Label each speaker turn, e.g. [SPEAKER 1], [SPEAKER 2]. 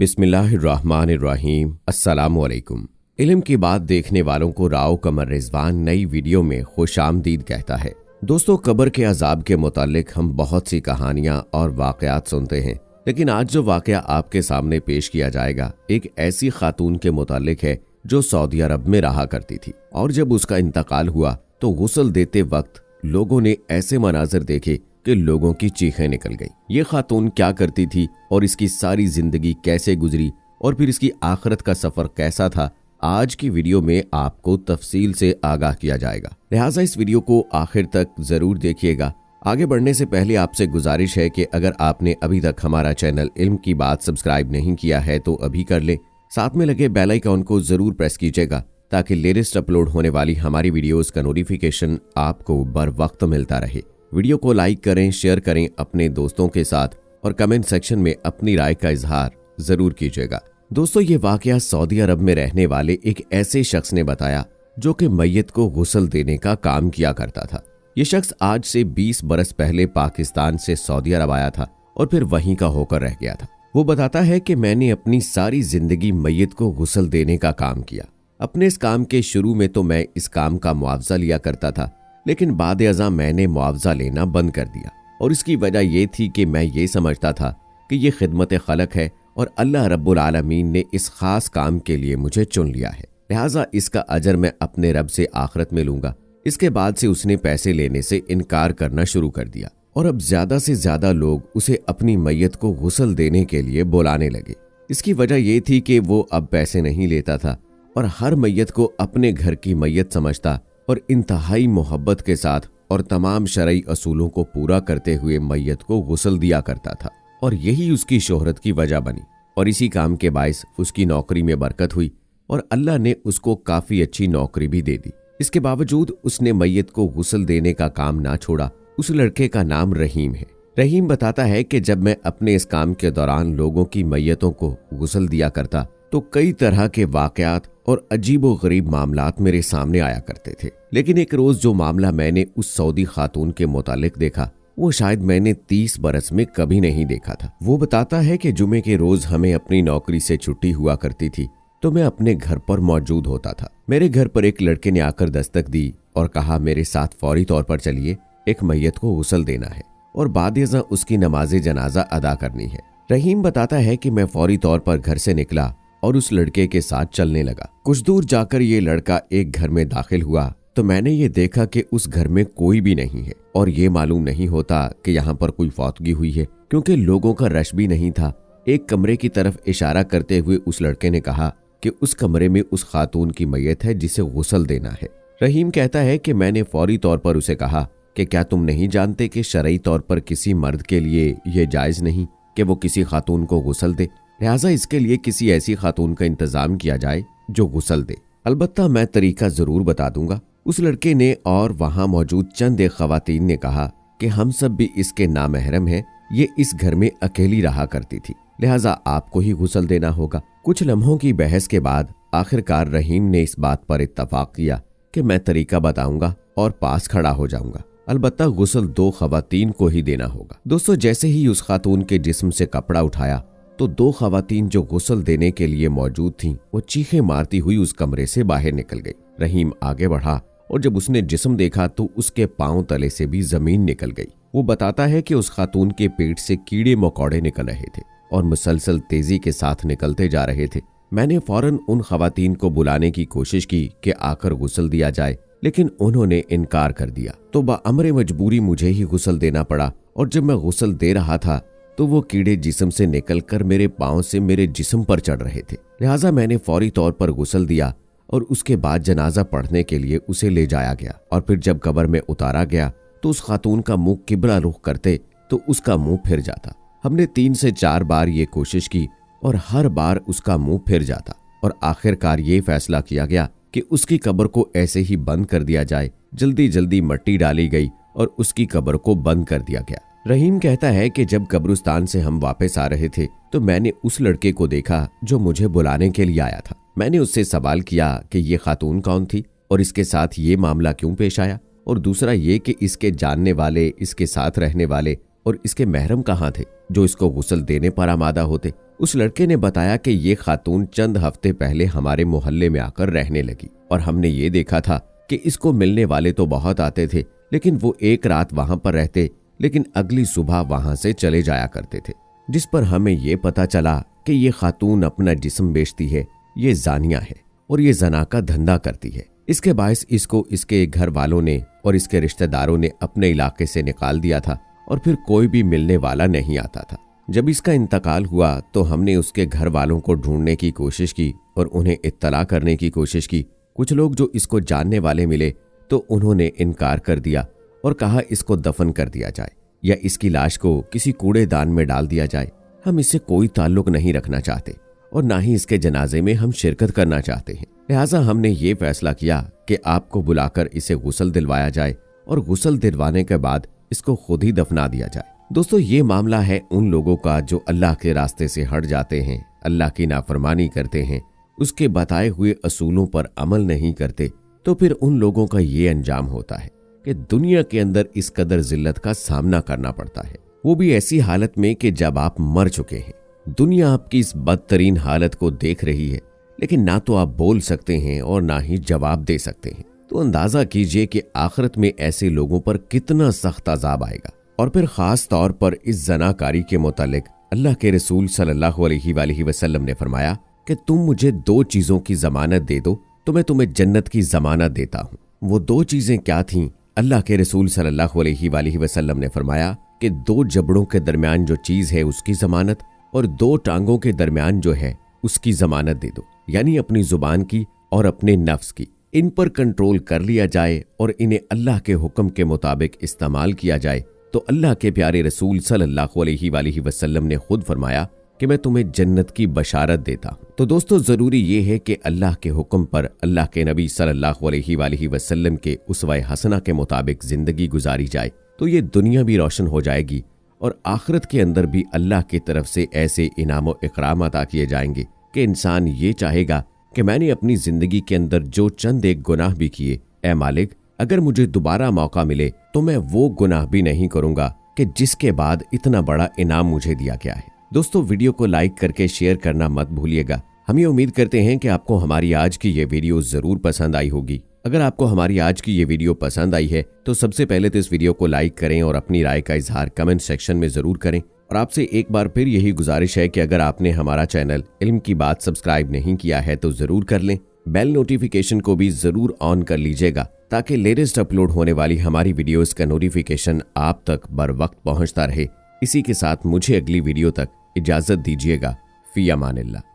[SPEAKER 1] बिस्मिल्लाहिर्रहमानिर्रहीम। अस्सलामुअलैकुम। इल्म की बात देखने वालों को राव कमर रिजवान नई वीडियो में खुशामदीद कहता है। दोस्तों, कब्र के अजाब के मुतालिक हम बहुत सी कहानियां और वाकयात सुनते हैं, लेकिन आज जो वाकया आपके सामने पेश किया जाएगा एक ऐसी खातून के मुतालिक है जो सऊदी अरब में रहा करती थी, और जब उसका इंतकाल हुआ तो गुस्ल देते वक्त लोगों ने ऐसे मनाजिर देखे कि लोगों की चीखें निकल गई। ये खातून क्या करती थी और इसकी सारी जिंदगी कैसे गुजरी और फिर इसकी आखिरत का सफर कैसा था, आज की वीडियो में आपको तफसील से आगाह किया जाएगा। लिहाजा इस वीडियो को आखिर तक जरूर देखिएगा। आगे बढ़ने से पहले आपसे गुजारिश है कि अगर आपने अभी तक हमारा चैनल इल्म की बात सब्सक्राइब नहीं किया है तो अभी कर ले। साथ में लगे बेल आइकन को जरूर प्रेस कीजिएगा ताकि लेटेस्ट अपलोड होने वाली हमारी वीडियोस का नोटिफिकेशन आपको बर वक्त मिलता रहे। वीडियो को लाइक करें, शेयर करें अपने दोस्तों के साथ और कमेंट सेक्शन में अपनी राय का इजहार जरूर कीजिएगा। दोस्तों, ये वाकया सऊदी अरब में रहने वाले एक ऐसे शख्स ने बताया जो कि मैयत को गुस्ल देने का काम किया करता था। ये शख्स आज से 20 बरस पहले पाकिस्तान से सऊदी अरब आया था और फिर वहीं का होकर रह गया था। वो बताता है कि मैंने अपनी सारी जिंदगी मैयत को गुस्ल देने का काम किया। अपने इस काम के शुरू में तो मैं इस काम का मुआवजा लिया करता था, लेकिन बाद अज़ा मैंने मुआवजा लेना बंद कर दिया, और इसकी वजह यह थी कि मैं ये समझता था कि ये खिदमत खलक है और अल्लाह रब्बुल आलमीन ने इस खास काम के लिए मुझे चुन लिया है, लिहाजा इसका अजर मैं अपने रब से आखिरत में लूंगा। इसके बाद से उसने पैसे लेने से इनकार करना शुरू कर दिया और अब ज्यादा से ज्यादा लोग उसे अपनी मैयत को गुस्ल देने के लिए बुलाने लगे। इसकी वजह यह थी कि वो अब पैसे नहीं लेता था और हर मैयत को अपने घर की मैयत समझता और इंतहाई मोहब्बत के साथ और तमाम शरई असूलों को पूरा करते हुए मैयत को गुस्ल दिया करता था, और यही उसकी शोहरत की वजह बनी। और इसी काम के बायस उसकी नौकरी में बरकत हुई और अल्लाह ने उसको काफी अच्छी नौकरी भी दे दी। इसके बावजूद उसने मैयत को गुस्ल देने का काम ना छोड़ा। उस लड़के का नाम रहीम है। रहीम बताता है कि जब मैं अपने इस काम के दौरान लोगों की मैयतों को गुस्ल दिया करता तो कई तरह के वाकयात और अजीबो गरीब मामलात मेरे सामने आया करते थे, लेकिन एक रोज जो मामला मैंने उस सऊदी खातून के मुतालिक देखा वो शायद मैंने 30 बरस में कभी नहीं देखा था। वो बताता है कि जुमे के रोज हमें अपनी नौकरी से छुट्टी हुआ करती थी तो मैं अपने घर पर मौजूद होता था। मेरे घर पर एक लड़के ने आकर दस्तक दी और कहा, मेरे साथ फौरी तौर पर चलिए, एक मैयत को गुस्ल देना है और बाद-ए-ज़ा उसकी नमाज जनाजा अदा करनी है। रहीम बताता है कि मैं फौरी तौर पर घर से निकला और उस लड़के के साथ चलने लगा। कुछ दूर जाकर ये लड़का एक घर में दाखिल हुआ तो मैंने ये देखा कि उस घर में कोई भी नहीं है और ये मालूम नहीं होता कि यहाँ पर कोई फौतगी हुई है, क्योंकि लोगों का रश भी नहीं था। एक कमरे की तरफ इशारा करते हुए उस लड़के ने कहा कि उस कमरे में उस खातून की मैयत है जिसे गुस्ल देना है। रहीम कहता है कि मैंने फौरी तौर पर उसे कहा कि क्या तुम नहीं जानते कि शरई तौर पर किसी मर्द के लिए ये जायज नहीं कि वो किसी खातून को गुस्ल दे, लिहाजा इसके लिए किसी ऐसी खातून का इंतजाम किया जाए जो गुस्ल दे। अलबत्ता मैं तरीका जरूर बता दूंगा। उस लड़के ने और वहां मौजूद चंद एक खवातीन ने कहा कि हम सब भी इसके नामहरम हैं, ये इस घर में अकेली रहा करती थी, लिहाजा आपको ही गुस्ल देना होगा। कुछ लम्हों की बहस के बाद आखिरकार रहीम ने इस बात पर इत्तफाक किया कि मैं तरीका बताऊंगा और पास खड़ा हो जाऊंगा। अलबत्ता गुस्ल 2 खवातीन को ही देना होगा। दोस्तों, जैसे ही उस खातून के जिस्म से कपड़ा उठाया तो 2 खवातीन जो गुस्ल देने के लिए मौजूद थीं वो चीखें मारती हुई उस कमरे से बाहर निकल गई। रहीम आगे बढ़ा और जब उसने जिस्म देखा तो उसके पांव तले से भी जमीन निकल गई। वो बताता है कि उस खातून के पेट से कीड़े मकोड़े निकल रहे थे और मुसलसल तेजी के साथ निकलते जा रहे थे। मैंने फौरन उन खवातीन को बुलाने की कोशिश की कि आकर गुस्ल दिया जाए, लेकिन उन्होंने इनकार कर दिया। तो बाअमरे मजबूरी मुझे ही गुस्ल देना पड़ा, और जब मैं गुस्ल दे रहा था तो वो कीड़े जिस्म से निकलकर मेरे पांव से मेरे जिस्म पर चढ़ रहे थे। लिहाजा मैंने फौरी तौर पर गुस्ल दिया और उसके बाद जनाजा पढ़ने के लिए उसे ले जाया गया, और फिर जब कब्र में उतारा गया तो उस खातून का मुंह किबला रुख करते तो उसका मुंह फिर जाता। हमने 3 से 4 बार ये कोशिश की और हर बार उसका मुंह फिर जाता, और आखिरकार ये फैसला किया गया कि उसकी कब्र को ऐसे ही बंद कर दिया जाए। जल्दी जल्दी मट्टी डाली गई और उसकी कब्र को बंद कर दिया गया। रहीम कहता है कि जब कब्रिस्तान से हम वापस आ रहे थे तो मैंने उस लड़के को देखा जो मुझे बुलाने के लिए आया था। मैंने उससे सवाल किया कि ये खातून कौन थी और इसके साथ ये मामला क्यों पेश आया, और दूसरा ये कि इसके जानने वाले, इसके साथ रहने वाले और इसके महरम कहाँ थे जो इसको गुस्ल देने पर आमादा होते। उस लड़के ने बताया कि ये खातून चंद हफ्ते पहले हमारे मोहल्ले में आकर रहने लगी और हमने ये देखा था कि इसको मिलने वाले तो बहुत आते थे, लेकिन वो एक रात वहां पर रहते, लेकिन अगली सुबह वहां से चले जाया करते थे। जिस पर हमें ये पता चला कि ये खातून अपना जिस्म बेचती है, ये जानिया है और ये जना का धंधा करती है। इसके बायस इसको इसके घर वालों ने और इसके रिश्तेदारों ने अपने इलाके से निकाल दिया था और फिर कोई भी मिलने वाला नहीं आता था। जब इसका इंतकाल हुआ तो हमने उसके घर वालों को ढूंढने की कोशिश की और उन्हें इत्तला करने की कोशिश की। कुछ लोग जो इसको जानने वाले मिले तो उन्होंने इनकार कर दिया और कहा इसको दफन कर दिया जाए या इसकी लाश को किसी कूड़ेदान में डाल दिया जाए। हम इससे कोई ताल्लुक नहीं रखना चाहते और ना ही इसके जनाजे में हम शिरकत करना चाहते हैं। लिहाजा हमने ये फैसला किया कि आपको बुलाकर इसे गुस्ल दिलवाया जाए और गुस्ल दिलवाने के बाद इसको खुद ही दफना दिया जाए। दोस्तों, ये मामला है उन लोगों का जो अल्लाह के रास्ते से हट जाते हैं, अल्लाह की नाफरमानी करते हैं, उसके बताए हुए असूलों पर अमल नहीं करते, तो फिर उन लोगों का ये अंजाम होता है कि दुनिया के अंदर इस कदर जिल्लत का सामना करना पड़ता है, वो भी ऐसी हालत में कि जब आप मर चुके हैं। दुनिया आपकी इस बदतरीन हालत को देख रही है, लेकिन ना तो आप बोल सकते हैं और ना ही जवाब दे सकते हैं। तो अंदाजा कीजिए कि आखिरत में ऐसे लोगों पर कितना सख्त अजाब आएगा। और फिर खास तौर पर इस जनाकारी के मुतालिक अल्लाह के रसूल सल्लल्लाहु अलैहि वसल्लम ने फरमाया कि तुम मुझे 2 चीजों की जमानत दे दो तो मैं तुम्हें जन्नत की जमानत देता हूँ। वो 2 चीजें क्या थीं? अल्लाह के रसूल सल्लल्लाहु अलैहि वसल्लम ने फरमाया कि 2 जबड़ों के दरमियान जो चीज है उसकी जमानत और 2 टांगों के दरमियान जो है उसकी जमानत दे दो, यानी अपनी जुबान की और अपने नफ्स की। इन पर कंट्रोल कर लिया जाए और इन्हें अल्लाह के हुक्म के मुताबिक इस्तेमाल किया जाए तो अल्लाह के प्यारे रसूल सल्लल्लाहु अलैहि वसल्लम ने खुद फरमाया कि मैं तुम्हें जन्नत की बशारत देता हूँ। तो दोस्तों, जरूरी ये है कि अल्लाह के हुक्म पर अल्लाह के नबी सल्लल्लाहु अलैहि वसल्लम के उसवा हसना के मुताबिक जिंदगी गुजारी जाए, तो ये दुनिया भी रोशन हो जाएगी और आखिरत के अंदर भी अल्लाह की तरफ से ऐसे इनाम व इकराम अता किए जाएंगे कि इंसान ये चाहेगा कि मैंने अपनी जिंदगी के अंदर जो चंद एक गुनाह भी किए, ऐ मालिक अगर मुझे दोबारा मौका मिले तो मैं वो गुनाह भी नहीं करूंगा कि जिसके बाद इतना बड़ा इनाम मुझे दिया गया है। दोस्तों, वीडियो को लाइक करके शेयर करना मत भूलिएगा। हम ये उम्मीद करते हैं कि आपको हमारी आज की ये वीडियो जरूर पसंद आई होगी। अगर आपको हमारी आज की ये वीडियो पसंद आई है तो सबसे पहले तो इस वीडियो को लाइक करें और अपनी राय का इजहार कमेंट सेक्शन में जरूर करें। और आपसे एक बार फिर यही गुजारिश है कि अगर आपने हमारा चैनल इल्म की बात सब्सक्राइब नहीं किया है तो जरूर कर लें। बेल नोटिफिकेशन को भी जरूर ऑन कर लीजिएगा ताकि लेटेस्ट अपलोड होने वाली हमारी वीडियोस का नोटिफिकेशन आप तक बर वक्त पहुंचता रहे। इसी के साथ मुझे अगली वीडियो तक इजाजत दीजिएगा। फी अमानिल्लाह।